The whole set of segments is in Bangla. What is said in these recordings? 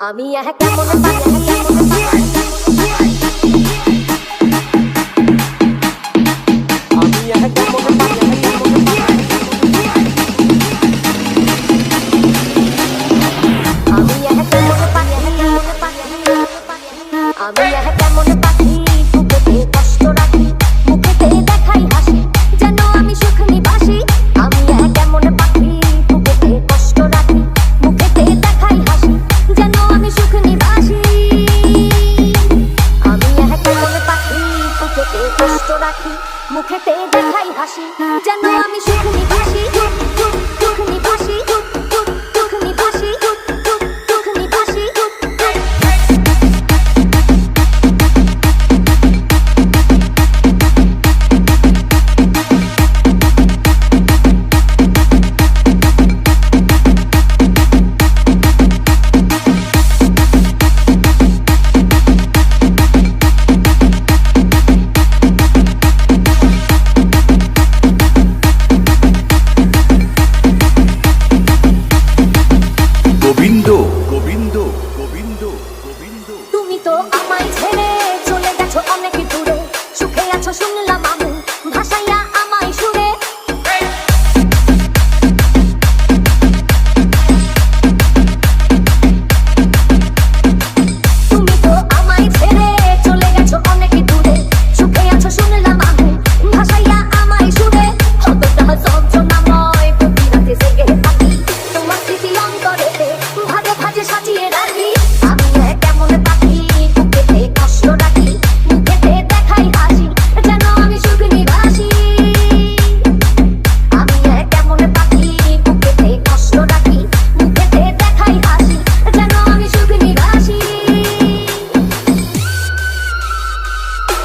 আমি কেমন পাখি বুকেতে কষ্ট রাখি মুখেতে দেখাই হাসি যেন আমি সুখ নিবাসী আমি কেমন পাখি বুকেতে কষ্ট রাখি মুখেতে দেখাই হাসি যেন আমি সুখ নিবাসী আমি কেমন পাখি বুকেতে কষ্ট রাখি মুখেতে দেখাই হাসি যেন আমি সুখ নিবাসী সুখ নিবাসী সুখ নিবাসী সুখ নিবাসী তুমি তো আমায় ছেড়ে চলে গেছো অনেক দূরে সুখে আছো শুনলাম আমি ভাষাইয়া আমায় সুরে তুমি তো আমায় ছেড়ে চলে গেছো অনেক দূরে সুখে আছো শুনলাম আমি ভাষাইয়া আমায় সুরে কতটা যন্ত্রণাময় প্রতি রাতে জেগে থাকি তোমার স্মৃতি অন্তরেতে ভাজে ভাজে সাজিয়ে রাখি আমি কেমন পাখি বুকেতে কষ্ট রাখি মুখেতে দেখাই হাসি যেন আমি সুখ নিবাসী আমি কেমন পাখি বুকেতে কষ্ট রাখি মুখেতে দেখাই হাসি যেন আমি সুখ নিবাসী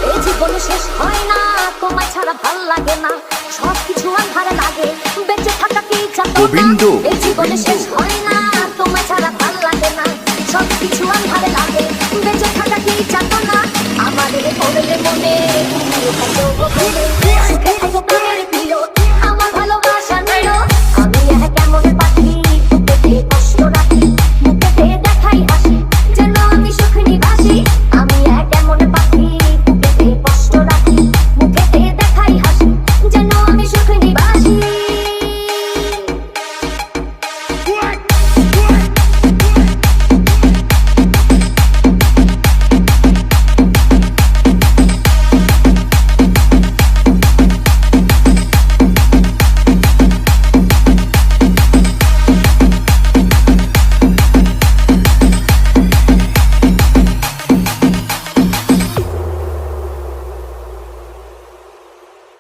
এই জীবন শেষ হয় না তোমায় ছাড়া ভাল লাগে না সবকিছু আন্ধার লাগে বেঁচে থাকা কি চাও না এই জীবন শেষ হয় না তোমায় ছাড়া ভাল লাগে না সবকিছু